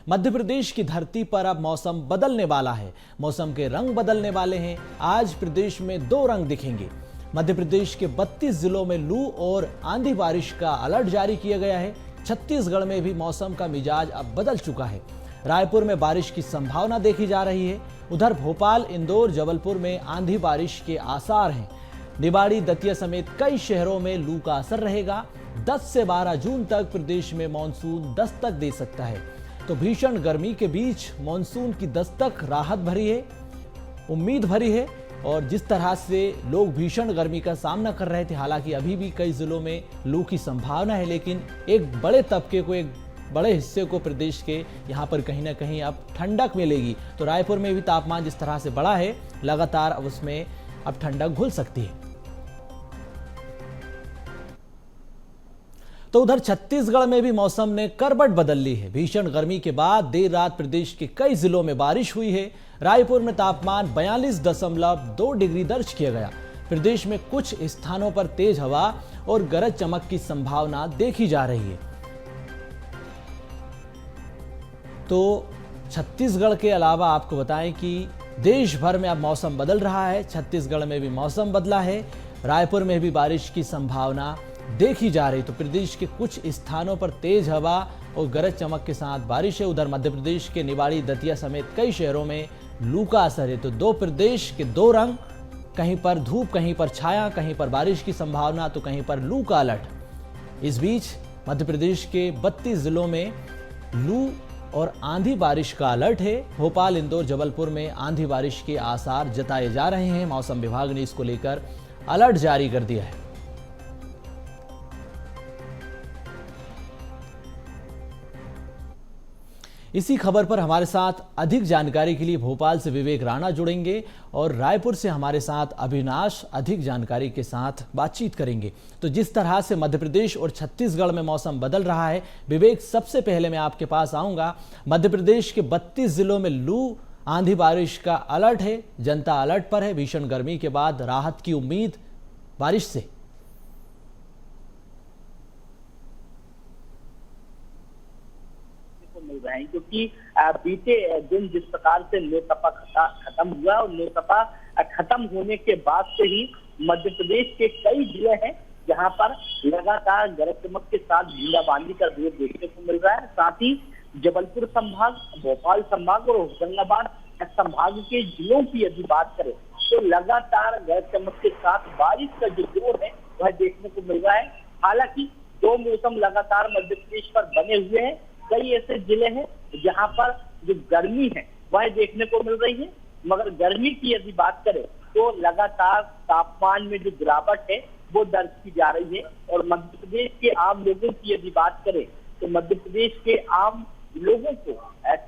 मध्य प्रदेश की धरती पर अब मौसम बदलने वाला है। मौसम के रंग बदलने वाले हैं। आज प्रदेश में दो रंग दिखेंगे। मध्य प्रदेश के 32 जिलों में लू और आंधी बारिश का अलर्ट जारी किया गया है। छत्तीसगढ़ में भी मौसम का मिजाज अब बदल चुका है। रायपुर में बारिश की संभावना देखी जा रही है। उधर भोपाल, इंदौर, जबलपुर में आंधी बारिश के आसार हैं। निवाड़ी, दतिया समेत कई शहरों में लू का असर रहेगा। 10 से 12 जून तक प्रदेश में मानसून दस्तक दे सकता है। तो भीषण गर्मी के बीच मानसून की दस्तक राहत भरी है, उम्मीद भरी है। और जिस तरह से लोग भीषण गर्मी का सामना कर रहे थे, हालांकि अभी भी कई जिलों में लू की संभावना है, लेकिन एक बड़े तबके को, एक बड़े हिस्से को प्रदेश के यहाँ पर कहीं ना कहीं अब ठंडक मिलेगी। तो रायपुर में भी तापमान जिस तरह से बढ़ा है, लगातार अब उसमें अब ठंडक घुल सकती है। तो उधर छत्तीसगढ़ में भी मौसम ने करवट बदल ली है। भीषण गर्मी के बाद देर रात प्रदेश के कई जिलों में बारिश हुई है। रायपुर में तापमान 42.2 डिग्री दर्ज किया गया। प्रदेश में कुछ स्थानों पर तेज हवा और गरज चमक की संभावना देखी जा रही है। तो छत्तीसगढ़ के अलावा आपको बताएं कि देश भर में अब मौसम बदल रहा है। छत्तीसगढ़ में भी मौसम बदला है। रायपुर में भी बारिश की संभावना देखी जा रही। तो प्रदेश के कुछ स्थानों पर तेज हवा और गरज चमक के साथ बारिश है। उधर मध्य प्रदेश के निवाड़ी, दतिया समेत कई शहरों में लू का असर है। तो दो प्रदेश के दो रंग, कहीं पर धूप, कहीं पर छाया, कहीं पर बारिश की संभावना, तो कहीं पर लू का अलर्ट। इस बीच मध्य प्रदेश के 32 जिलों में लू और आंधी बारिश का अलर्ट है। भोपाल, इंदौर, जबलपुर में आंधी बारिश के आसार जताए जा रहे हैं। मौसम विभाग ने इसको लेकर अलर्ट जारी कर दिया है। इसी खबर पर हमारे साथ अधिक जानकारी के लिए भोपाल से विवेक राणा जुड़ेंगे और रायपुर से हमारे साथ अविनाश अधिक जानकारी के साथ बातचीत करेंगे। तो जिस तरह से मध्य प्रदेश और छत्तीसगढ़ में मौसम बदल रहा है, विवेक, सबसे पहले मैं आपके पास आऊंगा। मध्य प्रदेश के 32 जिलों में लू, आंधी बारिश का अलर्ट है। जनता अलर्ट पर है। भीषण गर्मी के बाद राहत की उम्मीद बारिश से। मिल रहे हैं क्योंकि बीते दिन जिस प्रकार से लोकसभा खत्म हुआ और लोकसभा खत्म होने के बाद से ही मध्य प्रदेश के कई जिले हैं जहां पर लगातार गरज चमक के साथ बूंदाबांदी का दौर देखने को मिल रहा है। साथ ही जबलपुर संभाग, भोपाल संभाग और होशंगाबाद संभाग के जिलों की यदि बात करें तो लगातार गरज चमक के साथ बारिश का जो दौर है वह देखने को मिल रहा है। हालांकि दो मौसम लगातार मध्य प्रदेश पर बने हुए हैं। कई ऐसे जिले हैं जहां पर जो गर्मी है वह देखने को मिल रही है, मगर गर्मी की यदि बात करें तो लगातार तापमान में जो गिरावट है वो दर्ज की जा रही है। और मध्य प्रदेश के आम लोगों की यदि बात करें तो मध्य प्रदेश के आम लोगों को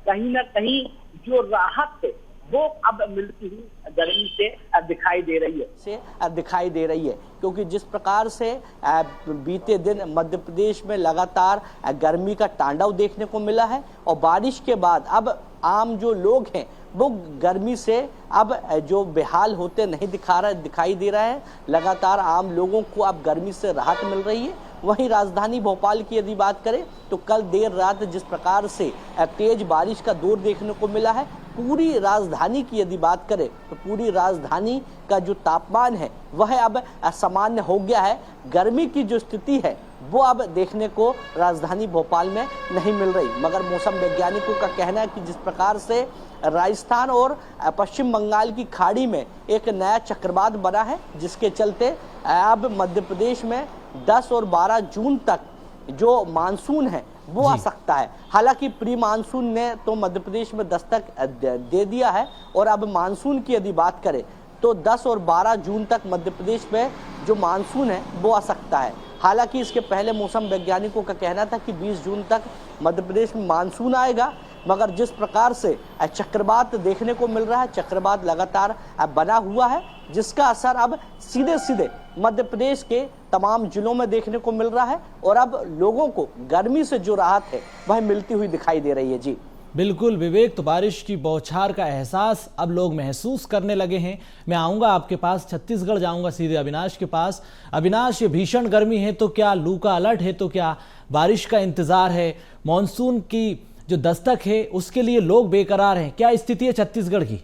कहीं ना कहीं जो राहत है वो अब मिलती हुई गर्मी से दिखाई दे रही है क्योंकि जिस प्रकार से बीते दिन मध्य प्रदेश में लगातार गर्मी का तांडव देखने को मिला है और बारिश के बाद अब आम जो लोग हैं वो गर्मी से अब जो बेहाल होते नहीं दिखाई दे रहा है। लगातार आम लोगों को अब गर्मी से राहत मिल रही है। वहीं राजधानी भोपाल की यदि बात करें तो कल देर रात जिस प्रकार से तेज बारिश का दौर देखने को मिला है, पूरी राजधानी की यदि बात करें तो पूरी राजधानी का जो तापमान है वह अब सामान्य हो गया है। गर्मी की जो स्थिति है वो अब देखने को राजधानी भोपाल में नहीं मिल रही। मगर मौसम वैज्ञानिकों का कहना है कि जिस प्रकार से राजस्थान और पश्चिम बंगाल की खाड़ी में एक नया चक्रवात बना है, जिसके चलते अब मध्य प्रदेश में 10 और 12 जून तक जो मानसून है वो आ सकता है। हालांकि प्री मानसून ने तो मध्य प्रदेश में दस्तक दे दिया है और अब मानसून की यदि बात करें तो 10 और 12 जून तक मध्य प्रदेश में जो मानसून है वो आ सकता है। हालांकि इसके पहले मौसम वैज्ञानिकों का कहना था कि 20 जून तक मध्य प्रदेश में मानसून आएगा, मगर जिस प्रकार से चक्रवात देखने को मिल रहा है, चक्रवात लगातार बना हुआ है, जिसका असर अब सीधे सीधे मध्य प्रदेश के तमाम जिलों में देखने को मिल रहा है और अब लोगों को गर्मी से जो राहत है वह मिलती हुई दिखाई दे रही है। जी बिल्कुल विवेक, तो बारिश की बौछार का एहसास अब लोग महसूस करने लगे हैं। मैं आऊंगा आपके पास, छत्तीसगढ़ जाऊंगा सीधे अविनाश के पास। अविनाश, ये भीषण गर्मी है तो क्या लू का अलर्ट है, तो क्या बारिश का इंतजार है? मॉनसून की जो दस्तक है उसके लिए लोग बेकरार हैं। क्या स्थिति है छत्तीसगढ़ की?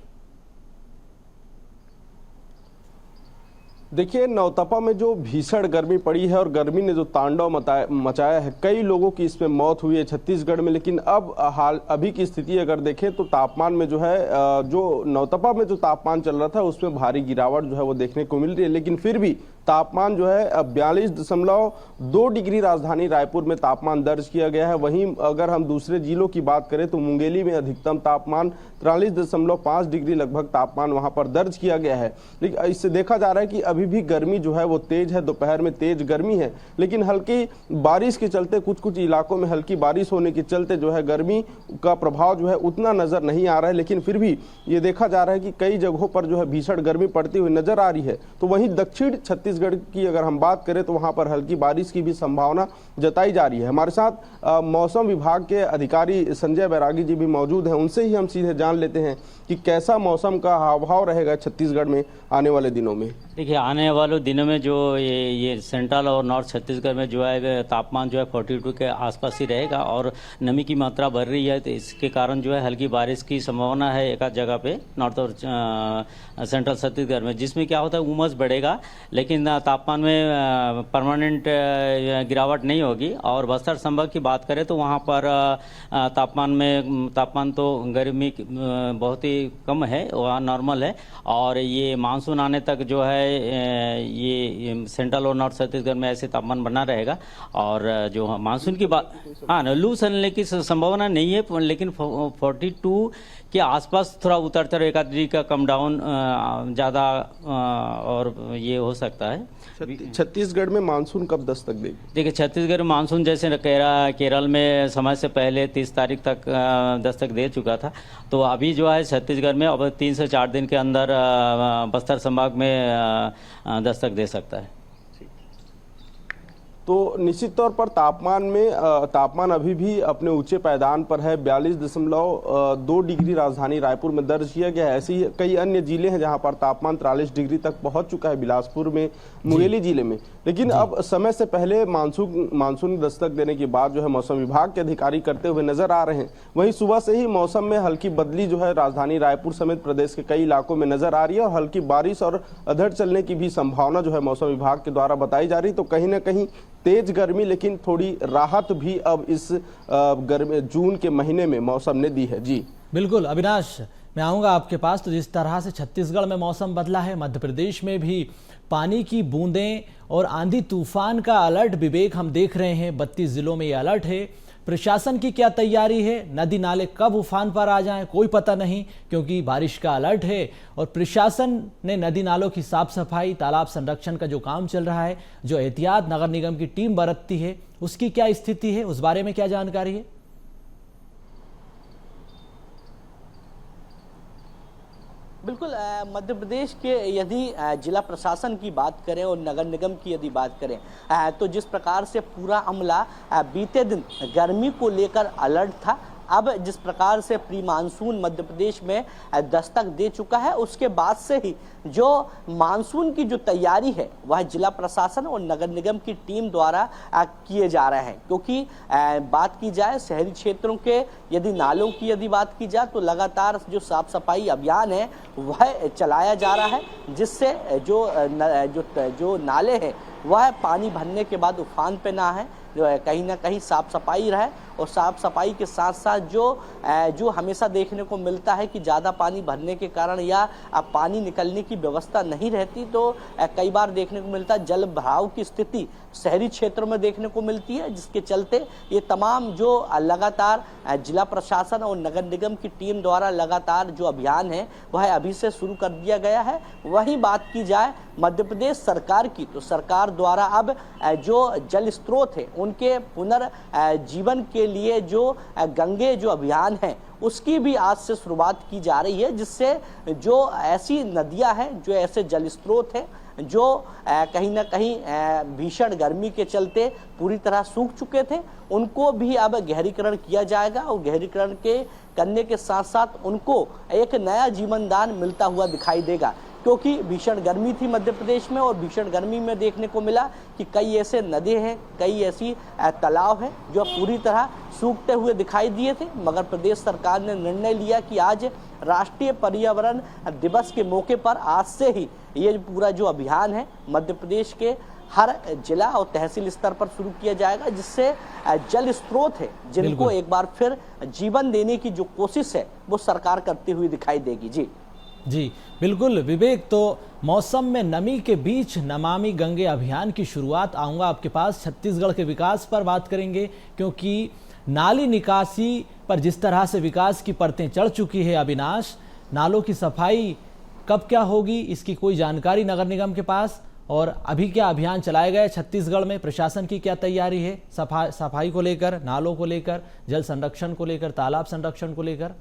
देखिए, नौतपा में जो भीषण गर्मी पड़ी है और गर्मी ने जो तांडव मचाया है, कई लोगों की इसमें मौत हुई है छत्तीसगढ़ में। लेकिन अब अभी की स्थिति अगर देखें तो तापमान में जो है, जो नौतपा में जो तापमान चल रहा था उसमें भारी गिरावट जो है वो देखने को मिल रही है। लेकिन फिर भी तापमान जो है 42.2 डिग्री राजधानी रायपुर में तापमान दर्ज किया गया है। वहीं अगर हम दूसरे जिलों की बात करें तो मुंगेली में अधिकतम तापमान 43.5 डिग्री लगभग तापमान वहां पर दर्ज किया गया है। लेकिन इससे देखा जा रहा है कि अभी भी गर्मी जो है वो तेज है, दोपहर में तेज गर्मी है। लेकिन हल्की बारिश के चलते कुछ इलाकों में हल्की बारिश होने के चलते जो है गर्मी का प्रभाव जो है उतना नजर नहीं आ रहा है। लेकिन फिर भी ये देखा जा रहा है कि कई जगहों पर जो है भीषण गर्मी पड़ती हुई नजर आ रही है। तो वहीं दक्षिण छत्तीसगढ़ की अगर हम बात करें तो वहां पर हल्की बारिश की भी संभावना जताई जा रही है। हमारे साथ मौसम विभाग के अधिकारी संजय बैरागी जी भी मौजूद हैं। उनसे ही हम सीधे जान लेते हैं कि कैसा मौसम का हाव भाव रहेगा छत्तीसगढ़ में आने वाले दिनों में। देखिए, आने वाले दिनों में जो ये सेंट्रल और नॉर्थ छत्तीसगढ़ में जो है तापमान जो है 42 के आसपास ही रहेगा और नमी की मात्रा बढ़ रही है। तो इसके कारण जो है हल्की बारिश की संभावना है एक आध जगह पे नॉर्थ और सेंट्रल छत्तीसगढ़ में, जिसमें क्या होता है उमस बढ़ेगा लेकिन तापमान में परमानेंट गिरावट नहीं होगी। और बस्तर संभाग की बात करें तो वहाँ पर तापमान तो गर्मी बहुत ही कम है, वहाँ नॉर्मल है। और ये मानसून आने तक जो है ये सेंट्रल और नॉर्थ छत्तीसगढ़ में ऐसे तापमान बना रहेगा। और जो मानसून की बात, हाँ, लू चलने की संभावना नहीं है, लेकिन 42 के आसपास थोड़ा उतरता रहेगा, डिग्री का कम डाउन ज़्यादा और ये हो सकता है। छत्तीसगढ़ में मानसून कब दस्तक देगी? देखिए, छत्तीसगढ़ में मानसून जैसे केरल में समय से पहले 30 तारीख तक दस्तक दे चुका था, तो अभी जो है छत्तीसगढ़ में अब 3 से 4 दिन के अंदर बस्तर संभाग में दस्तक दे सकता है। तो निश्चित तौर पर तापमान अभी भी अपने ऊंचे पायदान पर है। 42.2 डिग्री राजधानी रायपुर में दर्ज किया गया है। ऐसे ही कई अन्य जिले हैं जहां पर तापमान 43 डिग्री तक पहुंच चुका है, बिलासपुर में, मुंगेली जिले में। लेकिन अब समय से पहले मानसून दस्तक देने के बाद जो है मौसम विभाग के अधिकारी करते हुए नजर आ रहे हैं। वहीं सुबह से ही मौसम में हल्की बदली जो है राजधानी रायपुर समेत प्रदेश के कई इलाकों में नजर आ रही है और हल्की बारिश और अधड़ चलने की भी संभावना जो है मौसम विभाग के द्वारा बताई जा रही। तो कहीं ना कहीं तेज गर्मी, लेकिन थोड़ी राहत भी अब इस गर्मी जून के महीने में मौसम ने दी है। जी बिल्कुल अविनाश, मैं आऊँगा आपके पास। तो जिस तरह से छत्तीसगढ़ में मौसम बदला है, मध्य प्रदेश में भी पानी की बूंदें और आंधी तूफान का अलर्ट विवेक हम देख रहे हैं। 32 जिलों में ये अलर्ट है। प्रशासन की क्या तैयारी है? नदी नाले कब उफान पर आ जाएं कोई पता नहीं, क्योंकि बारिश का अलर्ट है। और प्रशासन ने नदी नालों की साफ सफाई, तालाब संरक्षण का जो काम चल रहा है, जो एहतियात नगर निगम की टीम बरतती है, उसकी क्या स्थिति है, उस बारे में क्या जानकारी है? बिल्कुल, मध्य प्रदेश के यदि जिला प्रशासन की बात करें और नगर निगम की यदि बात करें तो जिस प्रकार से पूरा अमला बीते दिन गर्मी को लेकर अलर्ट था, अब जिस प्रकार से प्री मानसून मध्य प्रदेश में दस्तक दे चुका है, उसके बाद से ही जो मानसून की जो तैयारी है वह जिला प्रशासन और नगर निगम की टीम द्वारा किए जा रहे हैं। क्योंकि बात की जाए शहरी क्षेत्रों के यदि नालों की यदि बात की जाए तो लगातार जो साफ सफाई अभियान है वह चलाया जा रहा है, जिससे जो नाले हैं वह पानी भरने के बाद उफान पे ना है, कहीं ना कहीं साफ सफाई रहे। और साफ सफाई के साथ साथ जो हमेशा देखने को मिलता है कि ज़्यादा पानी भरने के कारण या पानी निकलने की व्यवस्था नहीं रहती, तो कई बार देखने को मिलता है जल भराव की स्थिति शहरी क्षेत्रों में देखने को मिलती है, जिसके चलते ये तमाम जो लगातार जिला प्रशासन और नगर निगम की टीम द्वारा लगातार जो अभियान है वह अभी से शुरू कर दिया गया है। वहीं बात की जाए मध्य प्रदेश सरकार की, तो सरकार द्वारा अब जो जल स्रोत है उनके पुनर्जीवन के लिए जो गंगे जो अभियान है उसकी भी आज से शुरुआत की जा रही है, जिससे जो ऐसी नदियां हैं, जो ऐसे जल स्रोत हैं जो कहीं ना कहीं भीषण गर्मी के चलते पूरी तरह सूख चुके थे, उनको भी अब गहरीकरण किया जाएगा। और गहरीकरण करने के साथ साथ उनको एक नया जीवन दान मिलता हुआ दिखाई देगा। क्योंकि भीषण गर्मी थी मध्य प्रदेश में, और भीषण गर्मी में देखने को मिला कि कई ऐसे नदी हैं, कई ऐसी तालाब हैं जो पूरी तरह सूखते हुए दिखाई दिए थे। मगर प्रदेश सरकार ने निर्णय लिया कि आज राष्ट्रीय पर्यावरण दिवस के मौके पर आज से ही ये पूरा जो अभियान है मध्य प्रदेश के हर जिला और तहसील स्तर पर शुरू किया जाएगा, जिससे जल स्रोत है जिनको एक बार फिर जीवन देने की जो कोशिश है वो सरकार करती हुई दिखाई देगी। जी बिल्कुल विवेक, तो मौसम में नमी के बीच नमामि गंगे अभियान की शुरुआत आऊँगा आपके पास। छत्तीसगढ़ के विकास पर बात करेंगे, क्योंकि नाली निकासी पर जिस तरह से विकास की परतें चढ़ चुकी है अविनाश, नालों की सफाई कब क्या होगी इसकी कोई जानकारी नगर निगम के पास, और अभी क्या अभियान चलाया गया है छत्तीसगढ़ में, प्रशासन की क्या तैयारी है सफाई को लेकर, नालों को लेकर, जल संरक्षण को लेकर, तालाब संरक्षण को लेकर?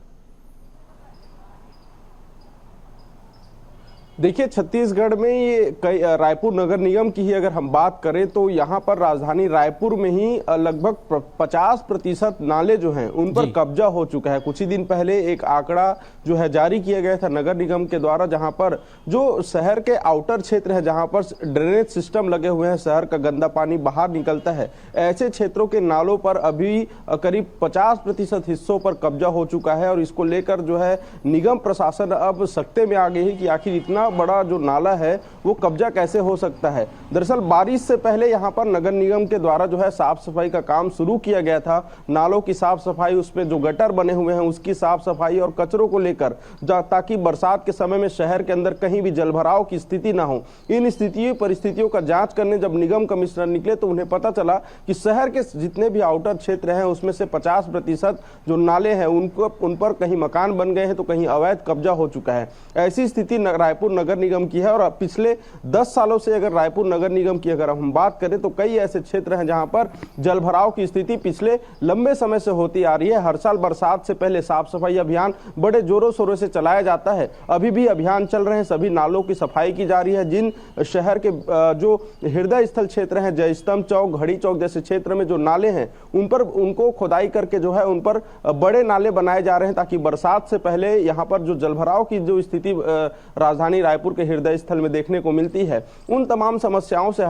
देखिए, छत्तीसगढ़ में ये कई रायपुर नगर निगम की ही अगर हम बात करें तो यहाँ पर राजधानी रायपुर में ही लगभग 50% नाले जो हैं उन पर कब्जा हो चुका है। कुछ ही दिन पहले एक आंकड़ा जो है जारी किया गया था नगर निगम के द्वारा, जहाँ पर जो शहर के आउटर क्षेत्र है जहाँ पर ड्रेनेज सिस्टम लगे हुए हैं, शहर का गंदा पानी बाहर निकलता है, ऐसे क्षेत्रों के नालों पर अभी करीब 50% हिस्सों पर कब्जा हो चुका है। और इसको लेकर जो है निगम प्रशासन अब सकते में आ गई है कि आखिर इतना बड़ा जो नाला है वो कब्जा कैसे हो सकता है। दरअसल बारिश से पहले यहाँ पर नगर निगम के द्वारा जो है साफ सफाई का काम शुरू किया गया था, नालों की साफ सफाई, उसमें जो गटर बने हुए हैं उसकी साफ सफाई और कचरों को लेकर, ताकि बरसात के समय में शहर के अंदर कहीं भी जलभराव की स्थिति ना हो। इन परिस्थितियों का जांच करने जब निगम कमिश्नर निकले तो उन्हें पता चला कि शहर के जितने भी आउटर क्षेत्र हैं उसमें से 50% जो नाले हैं उन पर कहीं मकान बन गए हैं तो कहीं अवैध कब्जा हो चुका है। ऐसी स्थिति रायपुर नगर निगम की है। और पिछले 10 सालों से अगर रायपुर नगर निगम की अगर हम बात करें तो कई ऐसे क्षेत्र हैं जहां पर जलभराव की स्थिति पिछले लंबे समय से होती आ रही है। हर साल बरसात से पहले साफ सफाई अभियान बड़े जोरों शोरों से चलाया जाता है, अभी भी अभियान चल रहे हैं, सभी नालों की सफाई की जा रही है। जिन शहर के जो हृदय स्थल क्षेत्र हैं, जय स्तंभ चौक, घड़ी चौक जैसे क्षेत्र में जो नाले हैं उन पर उनको खुदाई करके जो है उन पर बड़े नाले बनाए जा रहे हैं, ताकि बरसात से पहले यहाँ पर जो जलभराव की जो स्थिति राजधानी रायपुर के हृदय स्थल में देखने को मिलती है उन तमाम समस्याओं से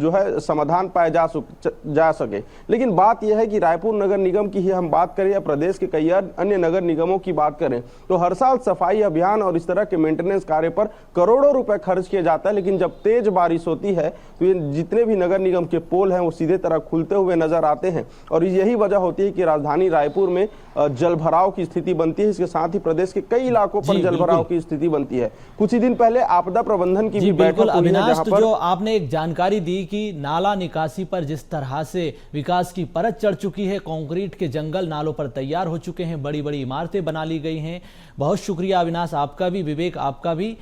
जो है समाधान पाया जा सके। लेकिन बात यह है कि रायपुर नगर निगम की ही हम बात करें या प्रदेश के कई अन्य नगर निगमों की बात करें तो हर साल सफाई अभियान और इस तरह के मेंटेनेंस कार्य पर करोड़ों रुपए खर्च किया जाता है। लेकिन जब तेज बारिश होती है तो ये जितने भी नगर निगम के पोल हैं वो सीधे तरह खुलते हुए नजर आते हैं, और यही वजह होती है कि राजधानी रायपुर में जलभराव की स्थिति बनती है। इसके साथ ही प्रदेश के कई इलाकों पर जलभराव की स्थिति बनती है। कुछ ही दिन पहले आपदा प्रबंधन की भी बैठक हुई है, अविनाश, जहां तो पर जो आपने एक जानकारी दी कि नाला निकासी पर जिस तरह से विकास की परत चढ़ चुकी है, कंक्रीट के जंगल नालों पर तैयार हो चुके हैं, बड़ी बड़ी इमारतें बना ली गई हैं। बहुत शुक्रिया अविनाश आपका भी, विवेक आपका भी।